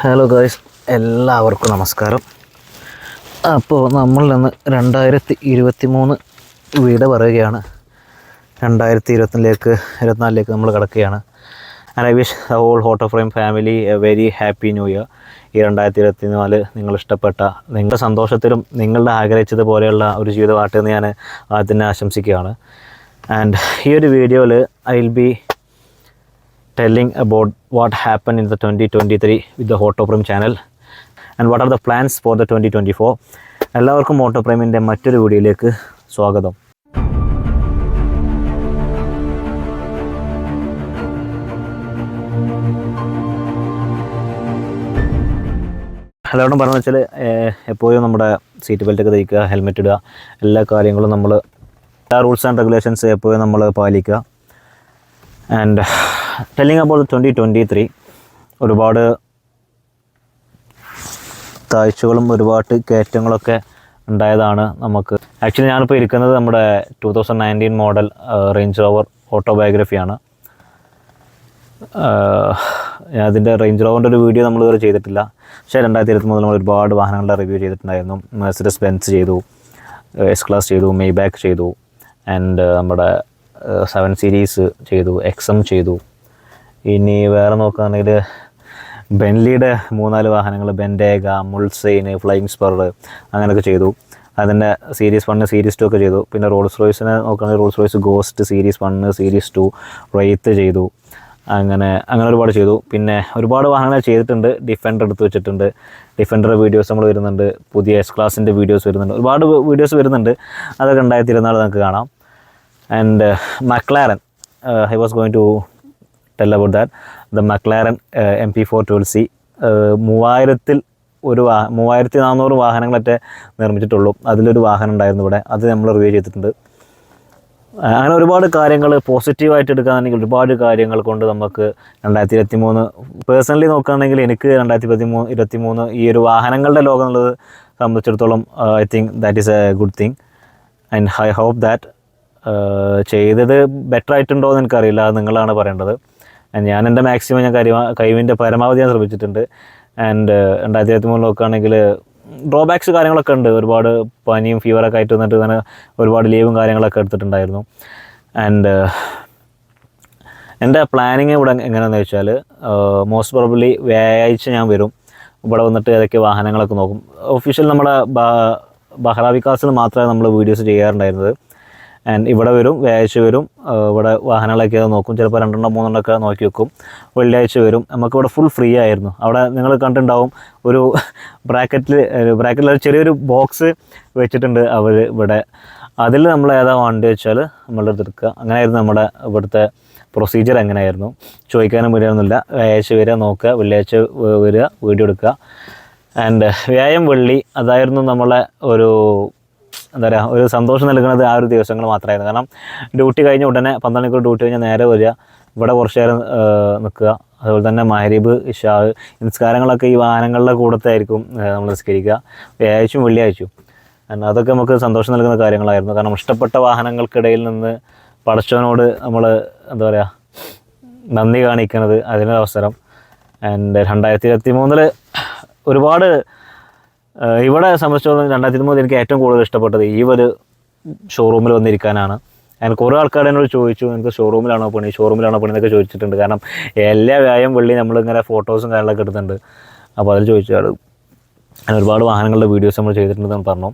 Hello guys, എല്ലാവർക്കും നമസ്കാരം. അപ്പോൾ നമ്മൾ ഇന്ന് 2023 വിട പറയുകയാണ്. 2024 നമ്മൾ കിടക്കുകയാണ്. And I wish the whole hot of frame family a very happy new year. ഈ 2024 നിങ്ങൾ ഇഷ്ടപ്പെട്ട, നിങ്ങളുടെ സന്തോഷത്തിലും നിങ്ങളുടെ ആഗ്രഹിച്ചതുപോലെയുള്ള ഒരു ജീവിതമായിട്ട് എന്ന് ഞാൻ ആദ്യം ആശംസിക്കുകയാണ്. ആൻഡ് ഈ ഒരു വീഡിയോയിൽ I will B telling about what happened in the 2023 with the Hot Prime channel and what are the plans for the 2024. എല്ലാവർക്കും മോട്ടോ പ്രൈമിൻ്റെ മറ്റൊരു വീഡിയോയിലേക്ക് സ്വാഗതം. എല്ലാവരും പറഞ്ഞു വെച്ചാൽ എപ്പോഴും നമ്മുടെ സീറ്റ് ബെൽറ്റൊക്കെ ധരിക്കുക, ഹെൽമെറ്റ് ഇടുക, എല്ലാ കാര്യങ്ങളും നമ്മൾ റൂൾസ് ആൻഡ് റെഗുലേഷൻസ് എപ്പോഴും നമ്മൾ പാലിക്കുക. ആൻഡ് ടെല്ലിങ് അബൌട്ട് 2023 ഒരുപാട് താഴ്ചകളും ഒരുപാട് കയറ്റങ്ങളൊക്കെ ഉണ്ടായതാണ് നമുക്ക്. ആക്ച്വലി ഞാനിപ്പോൾ ഇരിക്കുന്നത് നമ്മുടെ 2019 മോഡൽ റേഞ്ച് റോവർ ഓട്ടോബയോഗ്രഫിയാണ്. അതിൻ്റെ റേഞ്ച് റോവറിൻ്റെ ഒരു വീഡിയോ നമ്മൾ ഇതുവരെ ചെയ്തിട്ടില്ല. പക്ഷേ 2023 നമ്മൾ ഒരുപാട് വാഹനങ്ങളുടെ റിവ്യൂ ചെയ്തിട്ടുണ്ടായിരുന്നു. മെർസിഡസ് ബെൻസ് ചെയ്തു, എസ് ക്ലാസ് ചെയ്തു, മെയ്ബാക്ക് ചെയ്തു, ആൻഡ് നമ്മുടെ 7 സീരീസ് ചെയ്തു, XM ചെയ്തു. ഇനി വേറെ നോക്കുകയാണെങ്കിൽ ബെൻലിയുടെ 3-4 വാഹനങ്ങൾ, ബെൻഡേഗ, മുൾസെയിൻ, ഫ്ലൈയിങ് സ്പർ അങ്ങനെയൊക്കെ ചെയ്തു. അതിൻ്റെ സീരീസ് 1, സീരീസ് 2 ഒക്കെ ചെയ്തു. പിന്നെ റോൾസ് റോയ്സിനെ നോക്കുകയാണെങ്കിൽ Rolls Royce Ghost series 1, series 2, Wraith ചെയ്തു. അങ്ങനെ ഒരുപാട് ചെയ്തു. പിന്നെ ഒരുപാട് വാഹനങ്ങൾ ചെയ്തിട്ടുണ്ട്. ഡിഫൻഡർ എടുത്ത് വെച്ചിട്ടുണ്ട്. ഡിഫൻഡർ വീഡിയോസ് നമ്മൾ വരുന്നുണ്ട്. പുതിയ എസ് ക്ലാസിൻ്റെ വീഡിയോസ് വരുന്നുണ്ട്. ഒരുപാട് വീഡിയോസ് വരുന്നുണ്ട്. അതൊക്കെ 2024 നമുക്ക് കാണാം. And McLaren, I was going to tell about that. The McLaren MP412C 3400 വാഹനങ്ങളൊക്കെ നിർമ്മിച്ചിട്ടുള്ളൂ. അതിലൊരു വാഹനം ഉണ്ടായിരുന്നു ഇവിടെ. അത് നമ്മൾ റിവ്യൂ ചെയ്തിട്ടുണ്ട്. അങ്ങനെ ഒരുപാട് കാര്യങ്ങൾ പോസിറ്റീവായിട്ട് എടുക്കുകയാണെങ്കിൽ ഒരുപാട് കാര്യങ്ങൾ കൊണ്ട് നമുക്ക് 2023 പേഴ്സണലി നോക്കുകയാണെങ്കിൽ എനിക്ക് 2023 ഈ ഒരു വാഹനങ്ങളുടെ ലോകം എന്നുള്ളത് സംബന്ധിച്ചിടത്തോളം I think that is a good thing. And I hope that ചെയ്തത് ബെറ്റർ ആയിട്ടുണ്ടോ എന്ന് എനിക്കറിയില്ല, അത് നിങ്ങളാണ് പറയേണ്ടത്. ഞാൻ എൻ്റെ മാക്സിമം ഞാൻ കഴിവിൻ്റെ പരമാവധി ഞാൻ ശ്രമിച്ചിട്ടുണ്ട്. ആൻഡ് 2023 നോക്കുകയാണെങ്കിൽ ഡ്രോബാക്സ് കാര്യങ്ങളൊക്കെ ഉണ്ട്. ഒരുപാട് പനിയും ഫീവറൊക്കെ ആയിട്ട് വന്നിട്ട് തന്നെ ഒരുപാട് ലീവും കാര്യങ്ങളൊക്കെ എടുത്തിട്ടുണ്ടായിരുന്നു. ആൻഡ് എൻ്റെ പ്ലാനിങ് ഇവിടെ എങ്ങനെയാണെന്ന് വെച്ചാൽ മോസ്റ്റ് പ്രോബബ്ലി വ്യാഴാഴ്ച ഞാൻ വരും. ഇവിടെ വന്നിട്ട് ഏതൊക്കെ വാഹനങ്ങളൊക്കെ നോക്കും. ഒഫീഷ്യൽ നമ്മുടെ ബഹ്റ വികാസിൽ മാത്രമേ നമ്മൾ വീഡിയോസ് ചെയ്യാറുണ്ടായിരുന്നത്. ആൻഡ് ഇവിടെ വരും, വ്യാഴാഴ്ച വരും, ഇവിടെ വാഹനങ്ങളൊക്കെ നോക്കും. ചിലപ്പോൾ 2-3 ഒക്കെ നോക്കി വെക്കും. വെള്ളിയാഴ്ച വരും. നമുക്കിവിടെ ഫുൾ ഫ്രീ ആയിരുന്നു. അവിടെ നിങ്ങൾ കണ്ടിട്ടുണ്ടാവും, ഒരു ബ്രാക്കറ്റിൽ ചെറിയൊരു ബോക്സ് വെച്ചിട്ടുണ്ട് അവർ ഇവിടെ. അതിൽ നമ്മൾ ഏതാ വണ്ടി വെച്ചാൽ നമ്മളുടെ അടുത്ത് എടുക്കുക. അങ്ങനെയായിരുന്നു നമ്മുടെ ഇവിടുത്തെ പ്രൊസീജിയർ. എങ്ങനെയായിരുന്നു ചോദിക്കാനും വരികയൊന്നുമില്ല. വ്യാഴാഴ്ച വരിക, നോക്കുക, വെള്ളിയാഴ്ച വരിക, വീഡിയോ എടുക്കുക. ആൻഡ് വ്യാഴം വെള്ളി അതായിരുന്നു നമ്മളെ എന്താ പറയുക, ഒരു സന്തോഷം നൽകുന്നത് ആ ഒരു ദിവസങ്ങൾ മാത്രമായിരുന്നു. കാരണം ഡ്യൂട്ടി കഴിഞ്ഞ ഉടനെ 12 മണിക്കൂർ ഡ്യൂട്ടി കഴിഞ്ഞാൽ നേരെ വരിക, ഇവിടെ കുറച്ച് നേരം നിൽക്കുക. അതുപോലെ തന്നെ മഗ്‌രിബ്, ഇശാ നിസ്കാരങ്ങളൊക്കെ ഈ വാഹനങ്ങളുടെ കൂടത്തായിരിക്കും നമ്മൾ നിസ്കരിക്കുക, വ്യാഴാഴ്ചയും വെള്ളിയാഴ്ചയും. അതൊക്കെ നമുക്ക് സന്തോഷം നൽകുന്ന കാര്യങ്ങളായിരുന്നു. കാരണം ഇഷ്ടപ്പെട്ട വാഹനങ്ങൾക്കിടയിൽ നിന്ന് പടച്ചവനോട് നമ്മൾ എന്താ പറയുക നന്ദി കാണിക്കുന്നത് അതിനൊരവസരം. ആൻഡ് 2023 ഒരുപാട് ഇവിടെ സംബന്ധിച്ചിടത്തോളം 2023 എനിക്ക് ഏറ്റവും കൂടുതൽ ഇഷ്ടപ്പെട്ടത് ഈ ഒരു ഷോറൂമിൽ വന്നിരിക്കാനാണ്. ഞാൻ കുറേ ആൾക്കാർ എന്നോട് ചോദിച്ചു, എനിക്ക് ഷോറൂമിലാണോ പണി എന്നൊക്കെ ചോദിച്ചിട്ടുണ്ട്. കാരണം എല്ലാ വ്യാഴം വെള്ളി നമ്മളിങ്ങനെ ഫോട്ടോസും കാര്യങ്ങളൊക്കെ എടുത്തിട്ടുണ്ട്. അപ്പോൾ അതിൽ ചോദിച്ചാൽ ഞാൻ ഒരുപാട് വാഹനങ്ങളുടെ വീഡിയോസ് നമ്മൾ ചെയ്തിട്ടുണ്ടെന്ന് പറഞ്ഞു.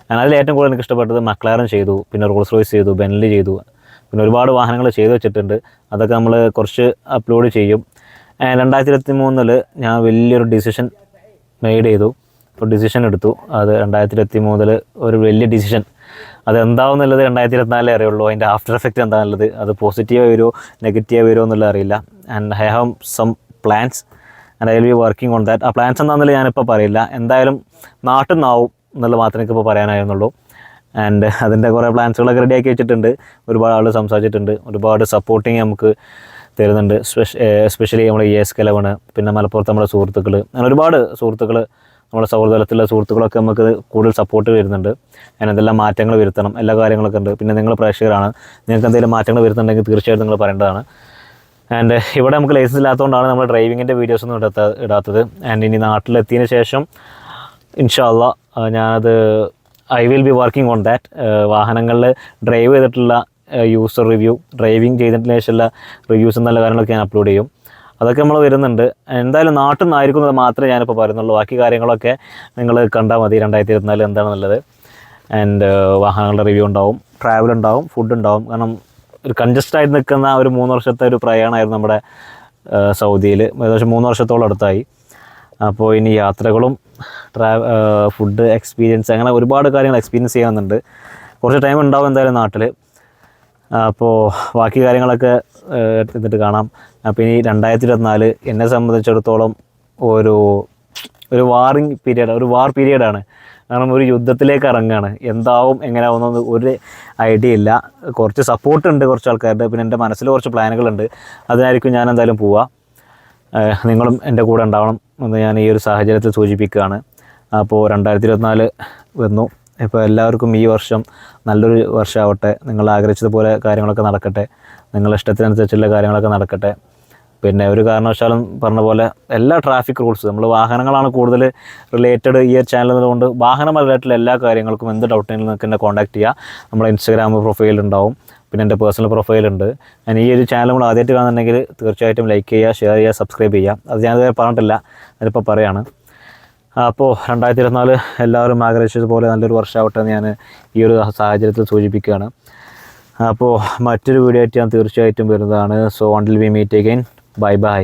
ഞാൻ അതിൽ ഏറ്റവും കൂടുതൽ എനിക്ക് ഇഷ്ടപ്പെട്ടത് McLaren ചെയ്തു, പിന്നെ റോൾസ് റോയ്സ് ചെയ്തു, ബെൻലി ചെയ്തു, പിന്നെ ഒരുപാട് വാഹനങ്ങൾ ചെയ്തു വെച്ചിട്ടുണ്ട്. അതൊക്കെ നമ്മൾ കുറച്ച് അപ്ലോഡ് ചെയ്യും. 2023 ഞാൻ വലിയൊരു ഡിസിഷൻ മെയ്ഡ് ചെയ്തു. ഇപ്പോൾ ഡിസിഷൻ എടുത്തു. അത് 2023 ഒരു വലിയ ഡിസിഷൻ. അതെന്താവുന്നുള്ളത് 2024 അറിയുള്ളൂ. അതിൻ്റെ ആഫ്റ്റർ എഫക്റ്റ് എന്താണെന്നുള്ളത്, അത് പോസിറ്റീവ് വരുമോ നെഗറ്റീവ് വരുമോ എന്നുള്ളത് അറിയില്ല. And I have some plans and I will be working on that. ആ പ്ലാൻസ് എന്താണെന്നുള്ളത് ഞാനിപ്പോൾ പറയില്ല. എന്തായാലും നാട്ടിൽ നിന്നാവും എന്നുള്ളത് മാത്രമേ എനിക്കിപ്പോൾ പറയാനായിരുന്നുള്ളൂ. ആൻഡ് അതിൻ്റെ കുറേ പ്ലാൻസുകളൊക്കെ റെഡിയാക്കി വെച്ചിട്ടുണ്ട്. ഒരുപാട് ആൾ സംസാരിച്ചിട്ടുണ്ട്. ഒരുപാട് സപ്പോർട്ടിങ് നമുക്ക് തരുന്നുണ്ട്. എസ്പെഷ്യലി നമ്മുടെ ES11, പിന്നെ മലപ്പുറത്ത് നമ്മുടെ സുഹൃത്തുക്കൾ, അങ്ങനെ ഒരുപാട് സുഹൃത്തുക്കൾ, നമ്മുടെ സൗഹൃദത്തിലുള്ള സുഹൃത്തുക്കളൊക്കെ നമുക്ക് കൂടുതൽ സപ്പോർട്ട് വരുന്നുണ്ട്. ഞാൻ എന്തെല്ലാം മാറ്റങ്ങൾ വരുത്തണം, എല്ലാ കാര്യങ്ങളൊക്കെ ഉണ്ട്. പിന്നെ നിങ്ങൾ പ്രേക്ഷകരാണ്, നിങ്ങൾക്ക് എന്തെങ്കിലും മാറ്റങ്ങൾ വരുത്തുന്നുണ്ടെങ്കിൽ തീർച്ചയായിട്ടും നിങ്ങൾ പറയേണ്ടതാണ്. ആൻഡ് ഇവിടെ നമുക്ക് ലൈസൻസ് ഇല്ലാത്തതുകൊണ്ടാണ് നമ്മൾ ഡ്രൈവിങ്ങിൻ്റെ വീഡിയോസൊന്നും ഇടാത്തത്. ആൻഡ് ഇനി നാട്ടിലെത്തിയതിന് ശേഷം ഇൻഷാ അള്ളാ ഞാനത് I will be working on that. വാഹനങ്ങളിൽ ഡ്രൈവ് ചെയ്തിട്ടുള്ള യൂസർ റിവ്യൂ, ഡ്രൈവിംഗ് ചെയ്തതിന് ശേഷമുള്ള റിവ്യൂസ് എന്നുള്ള കാര്യങ്ങളൊക്കെ ഞാൻ അപ്ലോഡ് ചെയ്യും. അതൊക്കെ നമ്മൾ വരുന്നുണ്ട്. എന്തായാലും നാട്ടിൽ നിന്നായിരിക്കുന്നത് മാത്രമേ ഞാനിപ്പോൾ പറയുന്നുള്ളൂ. ബാക്കി കാര്യങ്ങളൊക്കെ നിങ്ങൾ കണ്ടാൽ മതി 2024 എന്താണെന്നുള്ളത്. ആൻഡ് വാഹനങ്ങളുടെ റിവ്യൂ ഉണ്ടാവും, ട്രാവൽ ഉണ്ടാവും, ഫുഡ് ഉണ്ടാവും. കാരണം ഒരു കൺജസ്റ്റഡ് നിൽക്കുന്ന ഒരു 3 വർഷത്തെ ഒരു പ്രയാണമായിരുന്നു നമ്മുടെ സൗദിയിൽ. ഏകദേശം 3 വർഷത്തോളം അടുത്തായി. അപ്പോൾ ഇനി യാത്രകളും ഫുഡ് എക്സ്പീരിയൻസ് അങ്ങനെ ഒരുപാട് കാര്യങ്ങൾ എക്സ്പീരിയൻസ് ചെയ്യാനുണ്ട്. കുറച്ച് ടൈം ഉണ്ടാവും എന്തായാലും നാട്ടിൽ. അപ്പോൾ ബാക്കി കാര്യങ്ങളൊക്കെ എന്നിട്ട് കാണാം. അപ്പോൾ ഇനി 2024 എന്നെ സംബന്ധിച്ചിടത്തോളം ഒരു വാർ പീരീഡാണ്. കാരണം ഒരു യുദ്ധത്തിലേക്ക് ഇറങ്ങുകയാണ്. എന്താവും എങ്ങനെയാവുമെന്ന് ഒരു ഐഡിയ ഇല്ല. കുറച്ച് സപ്പോർട്ടുണ്ട് കുറച്ച് ആൾക്കാരുടെ. പിന്നെ എൻ്റെ മനസ്സിൽ കുറച്ച് പ്ലാനുകളുണ്ട്. അതിനായിരിക്കും ഞാൻ എന്തായാലും പോവുക. നിങ്ങളും എൻ്റെ കൂടെ ഉണ്ടാവണം എന്ന് ഞാൻ ഈ ഒരു സാഹചര്യത്തിൽ സൂചിപ്പിക്കുകയാണ്. അപ്പോൾ 2024 വന്നു. ഇപ്പോൾ എല്ലാവർക്കും ഈ വർഷം നല്ലൊരു വർഷമാവട്ടെ. നിങ്ങൾ ആഗ്രഹിച്ചതുപോലെ കാര്യങ്ങളൊക്കെ നടക്കട്ടെ. നിങ്ങളുടെ ഇഷ്ടത്തിനനുസരിച്ചുള്ള കാര്യങ്ങളൊക്കെ നടക്കട്ടെ. പിന്നെ ഒരു കാരണവശാലും പറഞ്ഞ പോലെ എല്ലാ ട്രാഫിക് റൂൾസ്, നമ്മൾ വാഹനങ്ങളാണ് കൂടുതൽ റിലേറ്റഡ് ഈ ഒരു ചാനലുകൊണ്ട്. വാഹനമായിട്ടുള്ള എല്ലാ കാര്യങ്ങൾക്കും എന്ത് ഡൗട്ടുണ്ടെങ്കിലും നിങ്ങൾക്ക് എന്നെ കോൺടാക്ട് ചെയ്യുക. നമ്മുടെ ഇൻസ്റ്റാഗ്രാം പ്രൊഫൈലുണ്ടാവും, പിന്നെ എൻ്റെ പേഴ്സണൽ പ്രൊഫൈലുണ്ട്. ഞാൻ ഈ ഒരു ചാനൽ നമ്മൾ ആദ്യമായിട്ട് കാണുന്നുണ്ടെങ്കിൽ തീർച്ചയായിട്ടും ലൈക്ക് ചെയ്യുക, ഷെയർ ചെയ്യുക, സബ്സ്ക്രൈബ് ചെയ്യുക. അത് ഞാനിതുവരെ പറഞ്ഞിട്ടില്ല, അതിപ്പോൾ പറയാണ്. അപ്പോൾ 2024 എല്ലാവരും ആഗ്രഹിച്ചതുപോലെ നല്ലൊരു വർഷമാവട്ടെ എന്ന് ഞാൻ ഈ ഒരു സാഹചര്യത്തിൽ സൂചിപ്പിക്കുകയാണ്. അപ്പോൾ മറ്റൊരു വീഡിയോ ആയിട്ട് ഞാൻ തീർച്ചയായിട്ടും വരുന്നതാണ്. So until we meet again, bye by.